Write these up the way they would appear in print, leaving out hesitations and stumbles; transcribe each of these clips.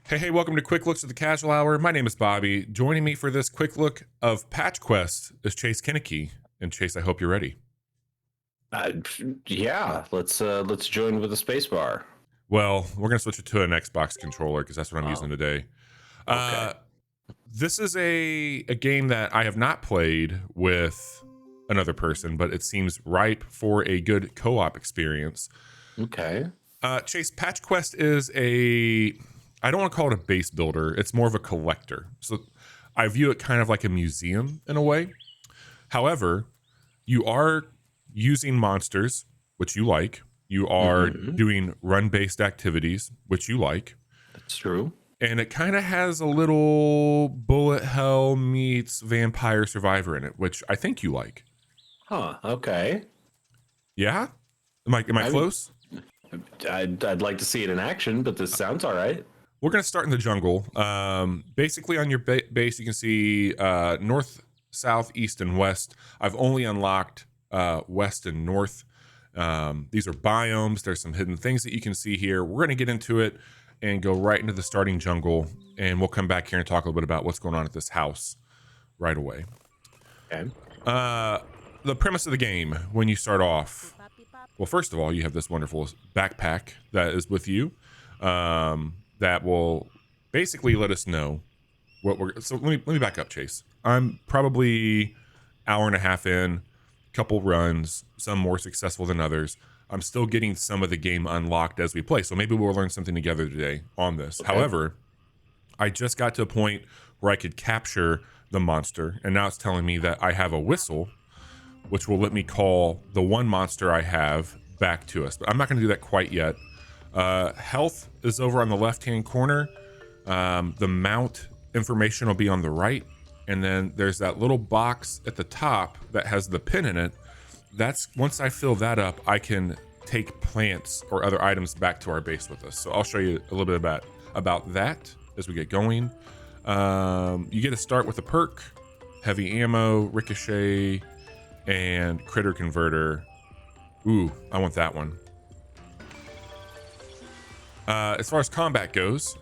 Hey, welcome to Quick Looks at the Casual Hour. My name is Bobby. Joining me for this quick look of Patch Quest is Chase Kinnicky. And Chase, I hope you're ready. Uh, yeah, let's join with the space bar. Well, we're going to switch it to an Xbox controller because that's what I'm using Oh, today. okay. This is a game that I have not played with another person, but it seems ripe for a good co-op experience. Okay. Chase, Patch Quest is I don't want to call it a base builder. It's more of a collector. So I view it kind of like a museum in a way. However, you are using monsters, which you like. You are doing run-based activities, which you like. That's true. And it kind of has a little bullet hell meets vampire survivor in it, which I think you like. Huh. Okay. Yeah? Am I I mean, close? I'd like to see it in action, but this sounds all right. We're going to start in the jungle. Basically, on your base, you can see north, south, east, and west. I've only unlocked west and north. These are biomes. There's some hidden things that you can see here. We're going to get into it and go right into the starting jungle, and we'll come back here and talk a little bit about what's going on at this house right away. Okay. The premise of the game, when you start off, well, first of all, you have this wonderful backpack that is with you. That will basically let us know what we're. So let me back up, Chase. I'm probably hour and a half in, couple runs, some more successful than others. I'm still getting some of the game unlocked as we play, so maybe we'll learn something together today on this. Okay. However, I just got to a point where I could capture the monster, and now it's telling me that I have a whistle, which will let me call the one monster I have back to us. But I'm not going to do that quite yet. Health is over on the left-hand corner. The mount information will be on the right. And then there's that little box at the top that has the pin in it. That's once I fill that up, I can take plants or other items back to our base with us. So I'll show you a little bit about that as we get going. You get to start with a perk, heavy ammo, ricochet, and critter converter. Ooh, I want that one. As far as combat goes,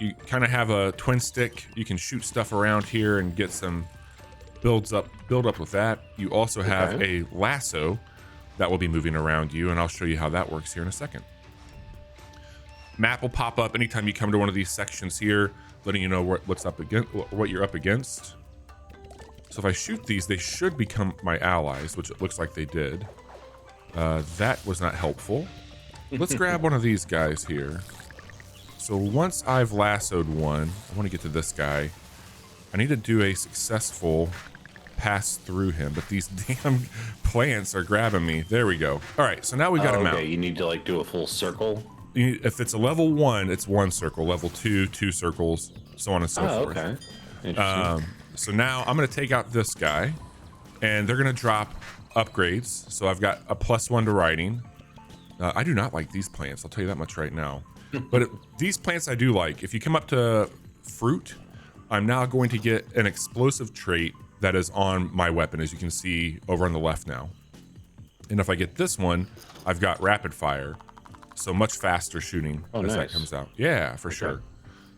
you kind of have a twin stick. You can shoot stuff around here and get some build up with that. You also have a lasso that will be moving around you, and I'll show you how that works here in a second. Map will pop up anytime you come to one of these sections here, letting you know what's up against, what you're up against. So if I shoot these, they should become my allies, which it looks like they did. That was not helpful. Let's grab one of these guys here. So once I've lassoed one, I want to get to this guy. I need to do a successful pass through him, but these damn plants are grabbing me. There we go. All right, so now we got him out. Okay, you need to like do a full circle. If it's a level 1, it's 1 circle. Level 2, 2 circles, so on and so forth. Okay. Interesting. So now I'm going to take out this guy, and they're going to drop upgrades. So I've got a +1 to riding. I do not like these plants, I'll tell you that much right now. But these plants I do like. If you come up to fruit, I'm now going to get an explosive trait that is on my weapon, as you can see over on the left now. And if I get this one, I've got rapid fire. So much faster shooting as that comes out. Yeah, for sure.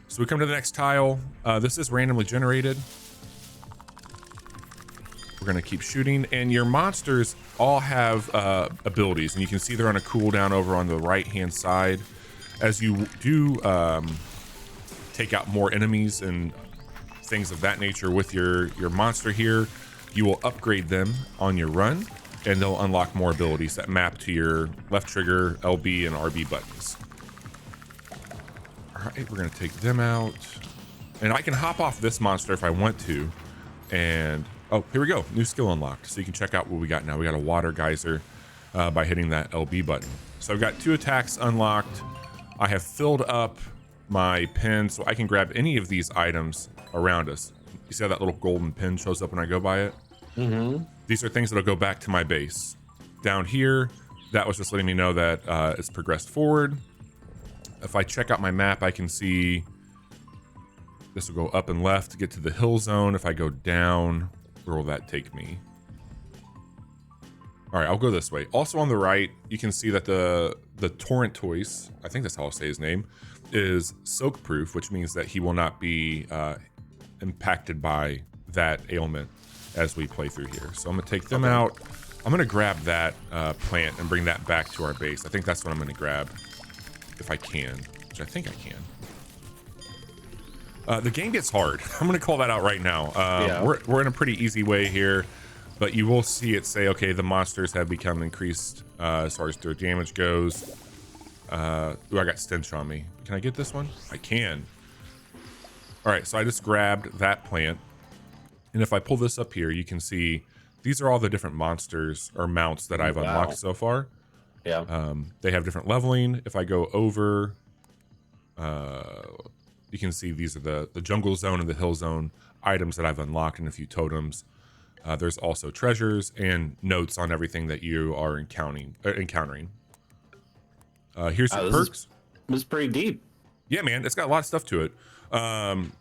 So we come to the next tile. This is randomly generated. We're going to keep shooting, and your monsters all have abilities, and you can see they're on a cooldown over on the right-hand side. As you do take out more enemies and things of that nature with your monster here, you will upgrade them on your run, and they'll unlock more abilities that map to your left trigger, LB, and RB buttons. All right, we're going to take them out, and I can hop off this monster if I want to, and oh, here we go. New skill unlocked. So you can check out what we got now. We got a water geyser by hitting that LB button. So I've got 2 attacks unlocked. I have filled up my pin so I can grab any of these items around us. You see how that little golden pin shows up when I go by it? These are things that'll go back to my base. Down here, that was just letting me know that it's progressed forward. If I check out my map, I can see this will go up and left to get to the hill zone. If I go down, where will that take me? All right, I'll go this way. Also on the right, you can see that the Torrent Toys, I think that's how I'll say his name, is soak proof, which means that he will not be impacted by that ailment as we play through here. So I'm gonna take them out. I'm gonna grab that plant and bring that back to our base. I think that's what I'm gonna grab if I can, which I think I can. The game gets hard. I'm gonna call that out right now. We're in a pretty easy way here, but you will see it say, okay, the monsters have become increased as far as their damage goes. Ooh, I got stench on me. Can I get this one? I can. All right, so I just grabbed that plant. And if I pull this up here, you can see these are all the different monsters or mounts that I've unlocked so far. Yeah. They have different leveling. If I go over, you can see these are the jungle zone and the hill zone items that I've unlocked and a few totems. There's also treasures and notes on everything that you are encountering. Here's some perks. This is pretty deep. Yeah, man, it's got a lot of stuff to it.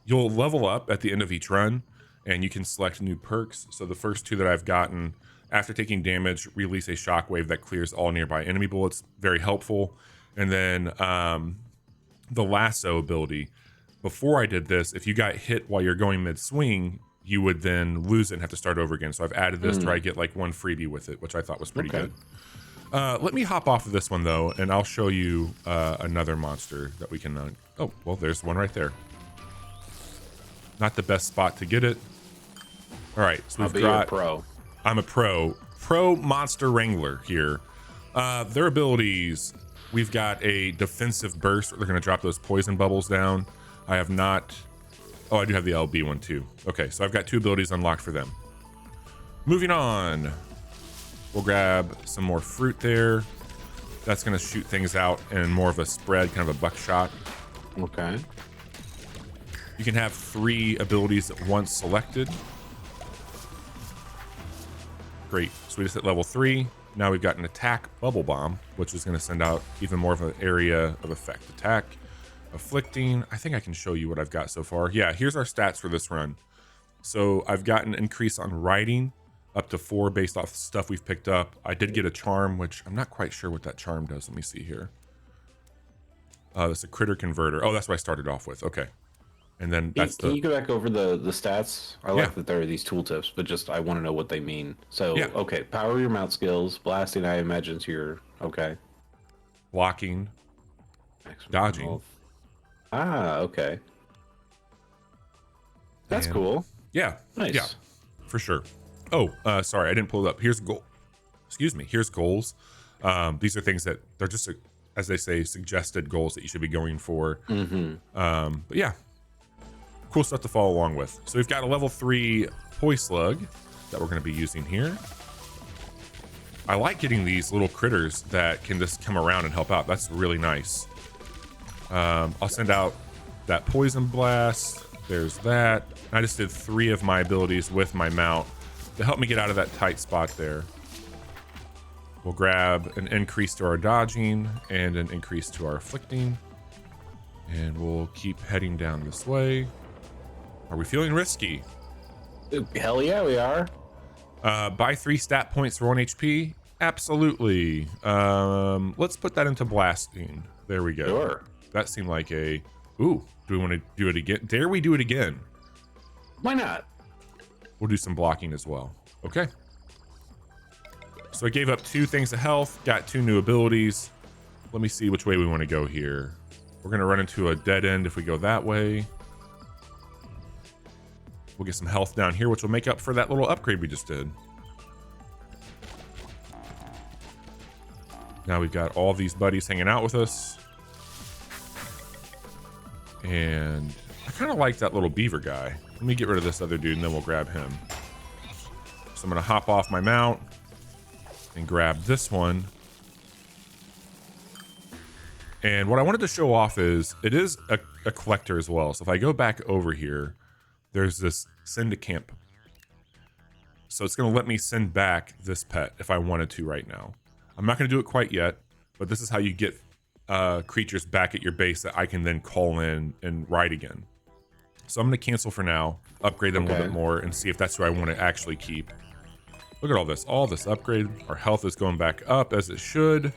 You'll level up at the end of each run, and you can select new perks. So the first two that I've gotten, after taking damage, release a shockwave that clears all nearby enemy bullets. Very helpful. And then the lasso ability. Before I did this, if you got hit while you're going mid-swing, you would then lose it and have to start over again. So I've added this to try to get like one freebie with it, which I thought was pretty good. Let me hop off of this one though, and I'll show you another monster that we can. Oh, well, there's one right there. Not the best spot to get it. All right, so we've got. Pro. I'm a pro monster wrangler here. Their abilities. We've got a defensive burst. They're going to drop those poison bubbles down. I have not. Oh, I do have the LB one too. Okay, so I've got two abilities unlocked for them. Moving on. We'll grab some more fruit there. That's going to shoot things out in more of a spread, kind of a buckshot. Okay. You can have 3 abilities at once selected. Great. So we just hit level 3. Now we've got an attack bubble bomb, which is going to send out even more of an area of effect. Attack, afflicting. I think I can show you what I've got so far. Yeah, here's our stats for this run. So I've got an increase on riding, up to 4 based off stuff we've picked up. I did get a charm, which I'm not quite sure what that charm does. Let me see here. That's a critter converter. Oh, that's what I started off with. Okay. And then that's Can you go back over the stats? I like that there are these tooltips, but just I want to know what they mean. So, okay, power your mount skills. Blasting, I imagine, to your... Okay. Blocking. Dodging. Health. Ah, okay. That's cool. Yeah. Nice. Yeah, for sure. Oh, sorry, I didn't pull it up. Here's goal. Excuse me. Here's goals. These are things that they're just, as they say, suggested goals that you should be going for. But yeah, cool stuff to follow along with. So we've got a level 3 poi slug that we're going to be using here. I like getting these little critters that can just come around and help out. That's really nice. I'll send out that poison blast. There's that. I just did 3 of my abilities with my mount to help me get out of that tight spot there. We'll grab an increase to our dodging and an increase to our afflicting. And we'll keep heading down this way. Are we feeling risky? Hell yeah, we are. Buy 3 stat points for 1 HP? Absolutely. Let's put that into blasting. There we go. Sure. That seemed like a... Ooh, do we want to do it again? Dare we do it again? Why not? We'll do some blocking as well. Okay. So I gave up 2 things of health, got 2 new abilities. Let me see which way we want to go here. We're going to run into a dead end if we go that way. We'll get some health down here, which will make up for that little upgrade we just did. Now we've got all these buddies hanging out with us. And I kind of like that little beaver guy. Let me get rid of this other dude and then we'll grab him. So I'm going to hop off my mount and grab this one. And what I wanted to show off is it is a collector as well. So if I go back over here, there's this send to camp. So it's going to let me send back this pet if I wanted to right now. I'm not going to do it quite yet, but this is how you get creatures back at your base that I can then call in and ride again. So I'm going to cancel for now, upgrade them a little bit more, and see if that's who I want to actually keep. Look at all this upgrade. Our health is going back up as it should.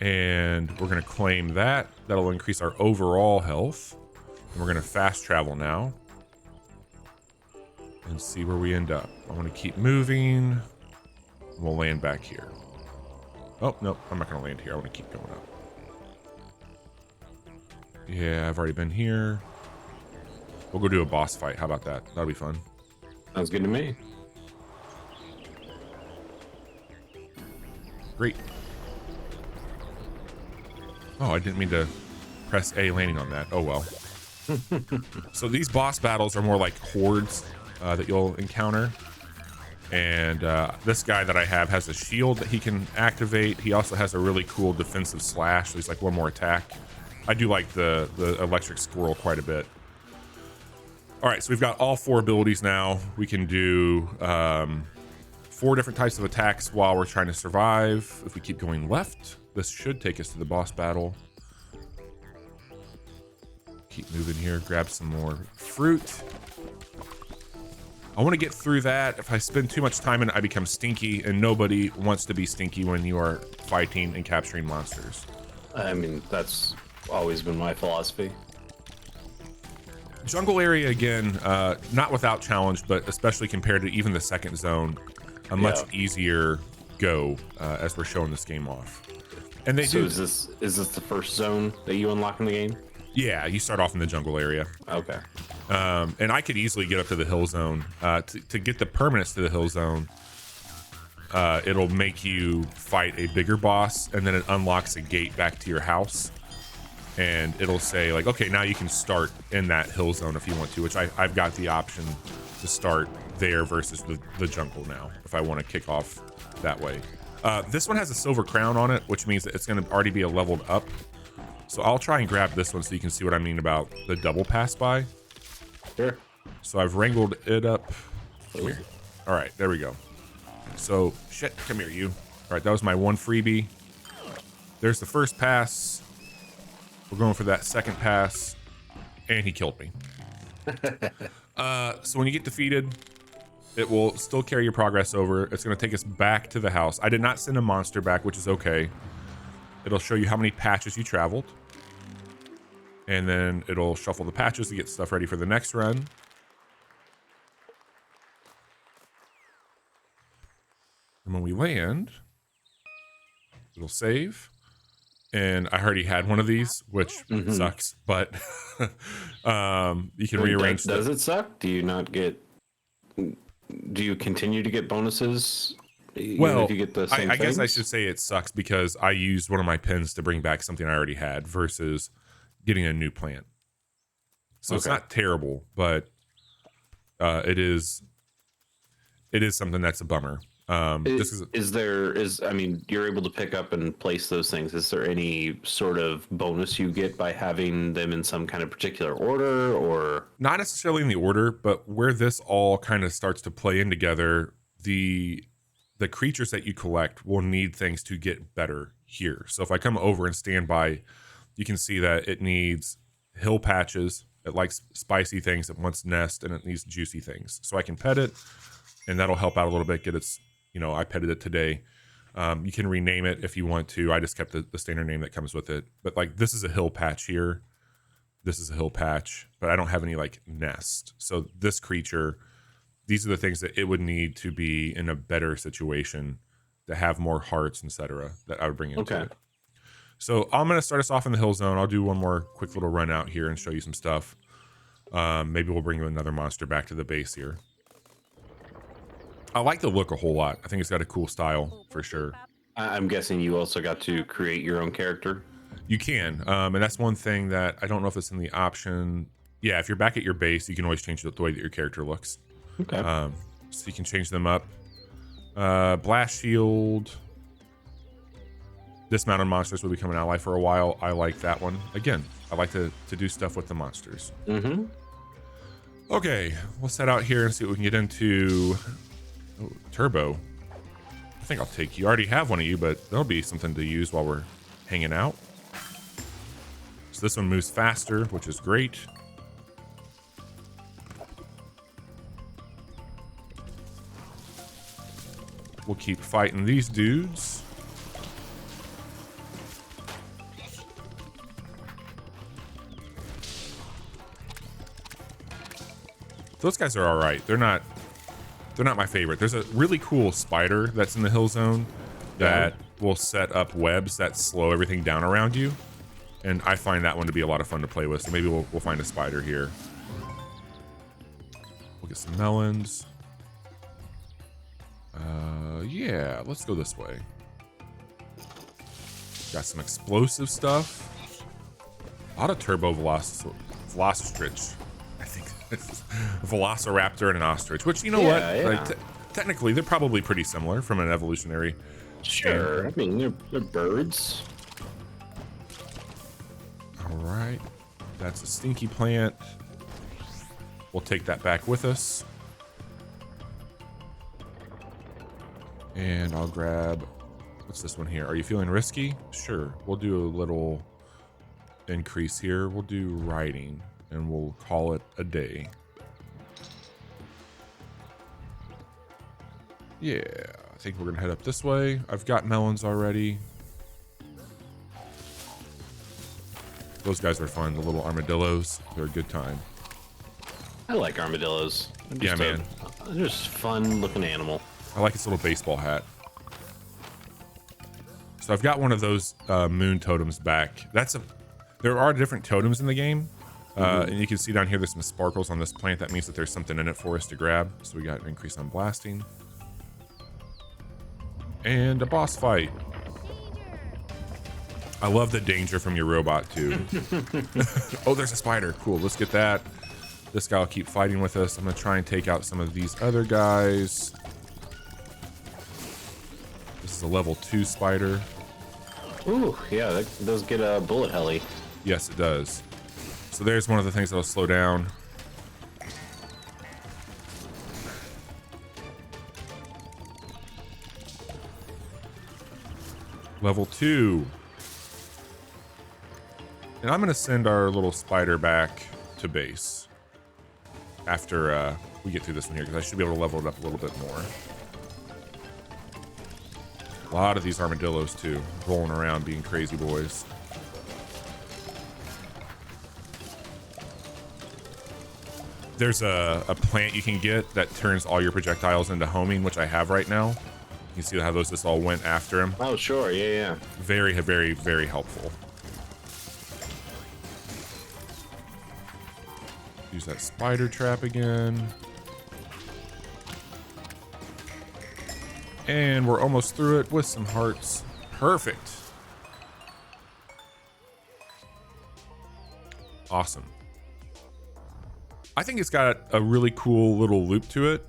And we're going to claim that. That'll increase our overall health. And we're going to fast travel now. And see where we end up. I want to keep moving. We'll land back here. Oh, no, I'm not going to land here. I want to keep going up. Yeah, I've already been here. We'll go do a boss fight. How about that? That'll be fun. Sounds good to me. Great. Oh, I didn't mean to press A landing on that. Oh, well. So these boss battles are more like hordes that you'll encounter. And this guy that I have has a shield that he can activate. He also has a really cool defensive slash. So he's like one more attack. I do like the electric squirrel quite a bit. All right, so we've got all 4 abilities now. We can do 4 different types of attacks while we're trying to survive. If we keep going left, this should take us to the boss battle. Keep moving here, grab some more fruit. I want to get through that. If I spend too much time in it, I become stinky, and nobody wants to be stinky when you are fighting and capturing monsters. I mean, that's always been my philosophy. Jungle area again, not without challenge, but especially compared to even the second zone, a much easier go as we're showing this game off. And they do. Is this the first zone that you unlock in the game? Yeah, you start off in the jungle area. Okay. And I could easily get up to the hill zone. To get the permanence to the hill zone, it'll make you fight a bigger boss, and then it unlocks a gate back to your house. And it'll say like, okay, now you can start in that hill zone if you want to, which I've got the option to start there versus the jungle now, if I want to kick off that way. This one has a silver crown on it, which means that it's going to already be a leveled up. So I'll try and grab this one so you can see what I mean about the double pass by. Sure. So I've wrangled it up. Come here. All right, there we go. So, shit, come here, you. All right, that was my one freebie. There's the first pass. We're going for that second pass. And he killed me. So when you get defeated, it will still carry your progress over. It's going to take us back to the house. I did not send a monster back, which is okay. It'll show you how many patches you traveled. And then it'll shuffle the patches to get stuff ready for the next run. And when we land, it'll save. And I already had one of these, which sucks, but you can rearrange. Does it suck? Do you not get? Do you continue to get bonuses? Well, if you get the same I guess I things? should say it sucks because I used one of my pins to bring back something I already had versus getting a new plant. So it's not terrible, but it is something that's a bummer. I mean, you're able to pick up and place those things. Is there any sort of bonus you get by having them in some kind of particular order, or not necessarily in the order, but where this all kind of starts to play in together, the creatures that you collect will need things to get better here. So if I come over and stand by, you can see that it needs hill patches. It likes spicy things. It wants nest, and it needs juicy things. So I can pet it, and that'll help out a little bit. Get its, I petted it today. You can rename it if you want to. I just kept the standard name that comes with it. But like, this is a hill patch here. This is a hill patch, but I don't have any like nest. So this creature, these are the things that it would need to be in a better situation to have more hearts, etc. that I would bring into it. So I'm going to start us off in the hill zone. I'll do one more quick little run out here and show you some stuff. Maybe we'll bring another monster back to the base here. I like the look a whole lot. I think it's got a cool style for sure. I'm guessing you also got to create your own character. You can, and that's one thing that I don't know if it's in the option. Yeah, if you're back at your base, you can always change the way that your character looks. Okay. So you can change them up. Blast shield. Dismounted monsters will become an ally for a while. I like that one. Again, I like to do stuff with the monsters. Okay, let's head out here and see what we can get into. Oh, turbo. I think I'll take you. I already have one of you, but there'll be something to use while we're hanging out. So this one moves faster, which is great. we'll keep fighting these dudes. Those guys are all right. They're not my favorite. There's a really cool spider that's in the hill zone that will set up webs that slow everything down around you. And I find that one to be a lot of fun to play with. So maybe we'll find a spider here. We'll get some melons. Yeah, let's go this way. Got some explosive stuff. A lot of turbo velociraptor. I think it's a velociraptor and an ostrich, which, you know what? Yeah. Like, technically, they're probably pretty similar from an evolutionary Sure. I mean, they're birds. All right. That's a stinky plant. We'll take that back with us. And I'll grab, what's this one here? Are you feeling risky? Sure. We'll do a little increase here. We'll do riding and we'll call it a day. Yeah, I think we're gonna head up this way. I've got melons already. Those guys are fun, the little armadillos. They're a good time. I like armadillos. Yeah, man. They're just fun looking animal. I like its little baseball hat. So I've got one of those moon totems back. There are different totems in the game. And you can see down here there's some sparkles on this plant. That means that there's something in it for us to grab. So we got an increase on blasting. And a boss fight. I love the danger from your robot too. Oh, there's a spider. Cool, let's get that. This guy will keep fighting with us. I'm gonna try and take out some of these other guys. This is a level 2 spider. Ooh, yeah, that does get a bullet heli. Yes, it does. So there's one of the things that'll slow down. Level 2. And I'm gonna send our little spider back to base after we get through this one here, because I should be able to level it up a little bit more. A lot of these armadillos too, rolling around being crazy boys. There's a plant you can get that turns all your projectiles into homing, which I have right now. You can see how those just all went after him. Oh, sure, yeah. Very, very, very helpful. Use that spider trap again. And we're almost through it with some hearts. Perfect. Awesome. I think it's got a really cool little loop to it.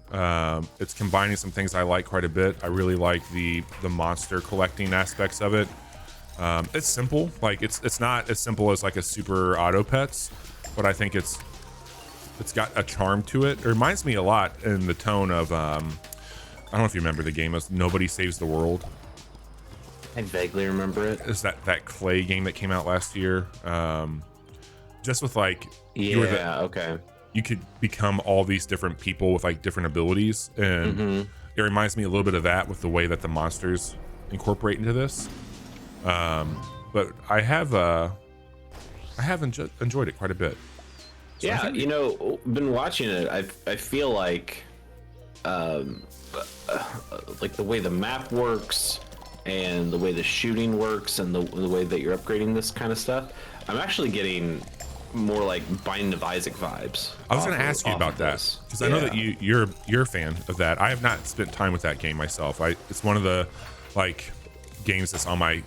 It's combining some things I like quite a bit. I really like the monster collecting aspects of it. It's simple. Like it's not as simple as like a Super Auto Pets, but I think it's got a charm to it. It reminds me a lot in the tone of I don't know if you remember the game as Nobody Saves the World. I vaguely remember it. It's that clay game that came out last year. Just with like okay. You could become all these different people with like different abilities, and it reminds me a little bit of that with the way that the monsters incorporate into this. But I have enjoyed it quite a bit. So yeah, you know, been watching it. I feel like the way the map works and the way the shooting works and the way that you're upgrading this kind of stuff, I'm actually getting more like Binding of Isaac vibes. I was going to ask you about that because I know that you're a fan of that. I have not spent time with that game myself. It's one of the like games that's on my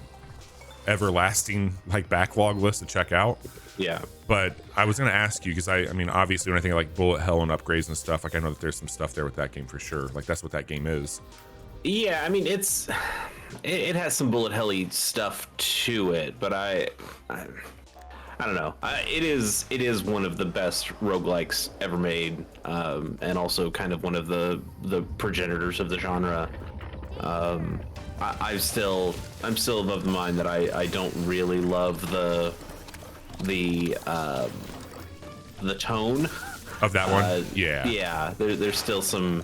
everlasting like backlog list to check out. Yeah. But I was going to ask you because I mean, obviously when I think of like bullet hell and upgrades and stuff, like I know that there's some stuff there with that game for sure. Like that's what that game is. Yeah, I mean it has some bullet helly stuff to it, but I don't know. It is one of the best roguelikes ever made, and also kind of one of the progenitors of the genre. I'm still of the mind that I don't really love the tone of that one. Yeah. There's still some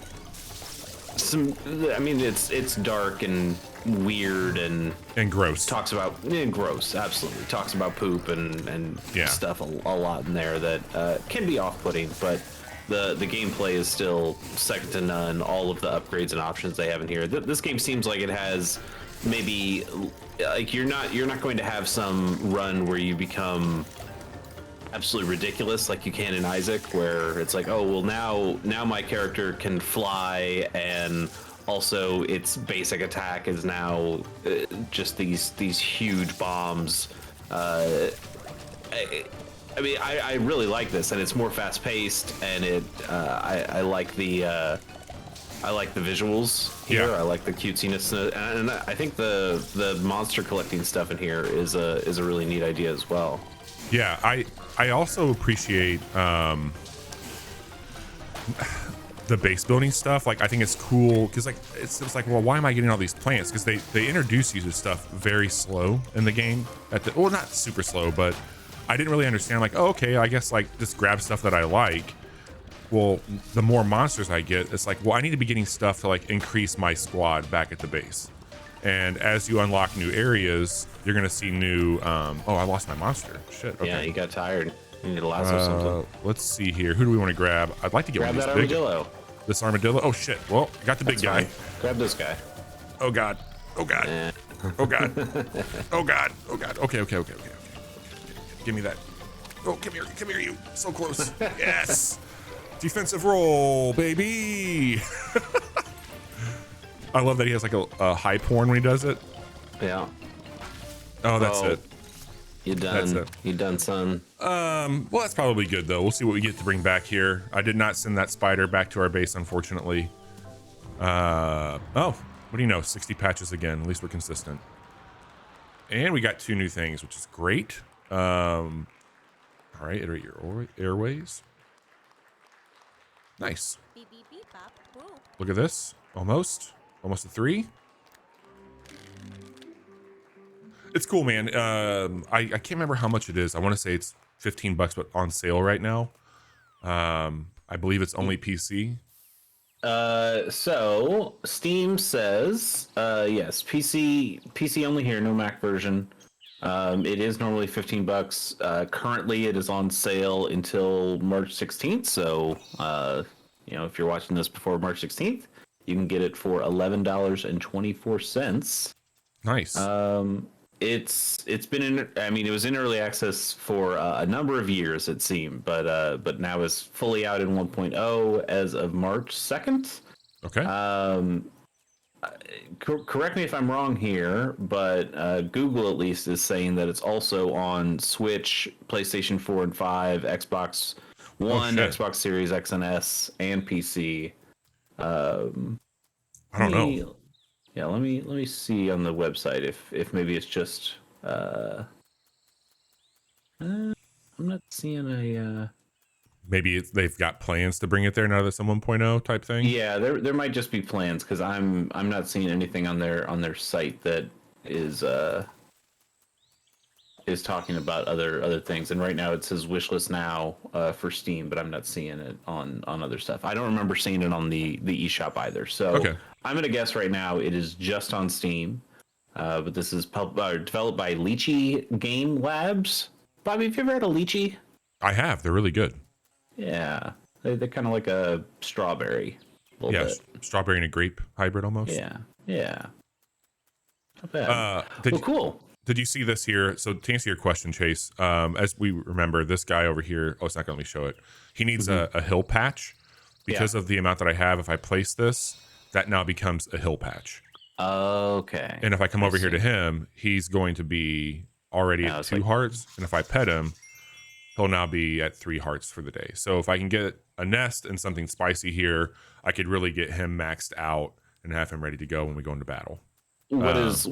I mean, it's dark and weird and gross. talks about gross. Absolutely, talks about poop and Yeah. stuff a lot in there that can be off-putting, but the gameplay is still second to none. All of the upgrades and options they have in here. This game seems like it has maybe like you're not going to have some run where you become absolutely ridiculous like you can in Isaac, where it's like, oh well, now my character can fly, and also its basic attack is now just these huge bombs. I mean, I really like this, and it's more fast paced, and I like the visuals here. Yeah. I like the cutesiness, and I think the monster collecting stuff in here is a really neat idea as well. Yeah, I also appreciate the base building stuff. Like, I think it's cool because like it's like, well, why am I getting all these plants? Because they introduce you to stuff very slow in the game. Well, not super slow, but I didn't really understand. Like, oh, okay, I guess like just grab stuff that I like. Well, the more monsters I get, it's like, well, I need to be getting stuff to like increase my squad back at the base. And as you unlock new areas, you're gonna see new. Oh, I lost my monster. Shit. Okay. Yeah, you got tired. You need to lasso something. Let's see here. Who do we want to grab? I'd like to get Grab one of that these big. armadillo. This armadillo. Oh shit. Well, I got the big guy. Fine. Grab this guy. Oh god. Oh god. Eh. Oh god. Oh god. Oh god. Okay. Give me that. Oh, come here, you. So close. Yes. Defensive roll, baby. I love that he has like a high porn when he does it. Yeah. Oh, that's it. You done? That's it. You done, son? Well, that's probably good though. We'll see what we get to bring back here. I did not send that spider back to our base, unfortunately. Oh, what do you know? 60 patches again. At least we're consistent. And we got 2 new things, which is great. All right, iterate your airways. Nice. Look at this. Almost a 3. It's cool, man. I can't remember how much it is. I want to say it's $15, but on sale right now. I believe it's only PC. So Steam says, yes, PC only here, no Mac version. It is normally $15. Currently, it is on sale until March 16th. So, if you're watching this before March 16th, you can get it for $11.24. Nice. It's been in. I mean, it was in early access for a number of years, it seemed, but now is fully out in 1.0 as of March 2nd. Okay. Correct me if I'm wrong here, but Google at least is saying that it's also on Switch, PlayStation 4 and 5, Xbox One, Xbox Series X and S, and PC. I don't know. Yeah, let me see on the website if maybe it's just. I'm not seeing a. Maybe they've got plans to bring it there now that it's a 1.0 type thing. Yeah, there might just be plans because I'm not seeing anything on their site that is talking about other things. And right now it says wishlist now for Steam, but I'm not seeing it on other stuff. I don't remember seeing it on the eShop either. So okay. I'm gonna guess right now it is just on Steam. But this is developed by Lychee Game Labs. Bobby, have you ever had a lychee? I have. They're really good. Yeah, they're kind of like a strawberry. A Yeah, bit. strawberry and a grape hybrid almost. Yeah. Not bad. Cool. Did you see this here? So to answer your question, Chase, as we remember, this guy over here, it's not going to let me show it. He needs a hill patch because of the amount that I have. If I place this, that now becomes a hill patch. Okay. And if I come over here to him, he's going to be already at 2 hearts. And if I pet him, he'll now be at 3 hearts for the day. So if I can get a nest and something spicy here, I could really get him maxed out and have him ready to go when we go into battle. What is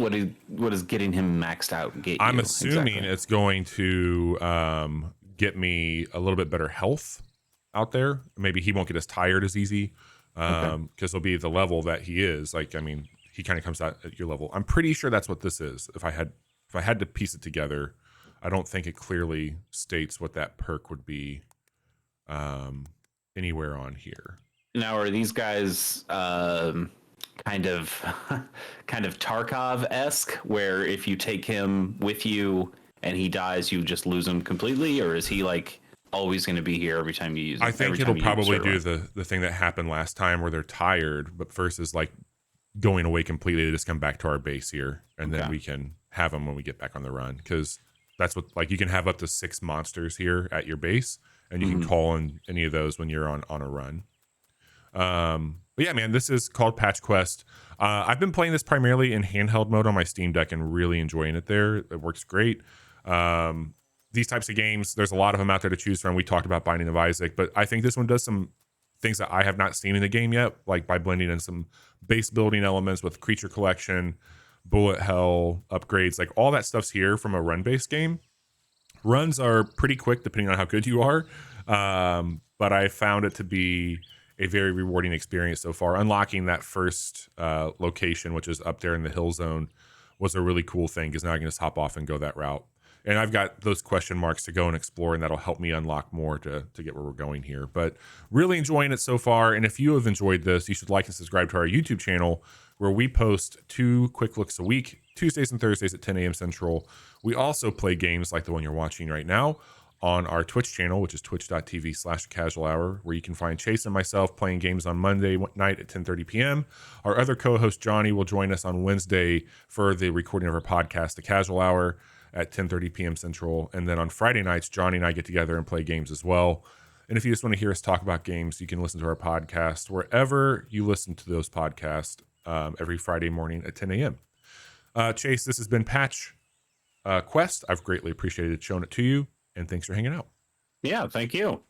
getting him maxed out? I'm assuming it's going to get me a little bit better health out there. Maybe he won't get as tired as easy because he'll be the level that he is. Like, I mean, he kind of comes out at your level. I'm pretty sure that's what this is. If I had to piece it together, I don't think it clearly states what that perk would be anywhere on here. Now, are these guys kind of kind of Tarkov-esque, where if you take him with you and he dies, you just lose him completely, or is he like always going to be here every time you use him? I think Every it'll time you use probably server? do the thing that happened last time where they're tired, but first is like going away completely. They just come back to our base here, and then Okay. we can have them when we get back on the run, because that's what, like, you can have up to 6 monsters here at your base, and you can Mhm. call in any of those when you're on a run. But yeah, man, this is called Patch Quest. I've been playing this primarily in handheld mode on my Steam Deck and really enjoying it there. It works great. Um, these types of games, there's a lot of them out there to choose from. We talked about Binding of Isaac, but I think this one does some things that I have not seen in the game yet, like by blending in some base building elements with creature collection, bullet hell upgrades, like all that stuff's here from a run based game. Runs are pretty quick depending on how good you are, but I found it to be a very rewarding experience so far. Unlocking that first location, which is up there in the hill zone, was a really cool thing, because now I can just hop off and go that route. And I've got those question marks to go and explore, and that'll help me unlock more to get where we're going here. But really enjoying it so far. And if you have enjoyed this, you should like and subscribe to our YouTube channel, where we post 2 quick looks a week, Tuesdays and Thursdays at 10 a.m. Central. We also play games like the one you're watching right now on our Twitch channel, which is twitch.tv/casual hour, where you can find Chase and myself playing games on Monday night at 10:30 p.m. Our other co-host Johnny will join us on Wednesday for the recording of our podcast, The Casual Hour, at 10:30 p.m. Central. And then on Friday nights, Johnny and I get together and play games as well. And if you just want to hear us talk about games, you can listen to our podcast wherever you listen to those podcasts, every Friday morning at 10 a.m. Chase, this has been Patch Quest. I've greatly appreciated showing it to you, and thanks for hanging out. Yeah, thank you.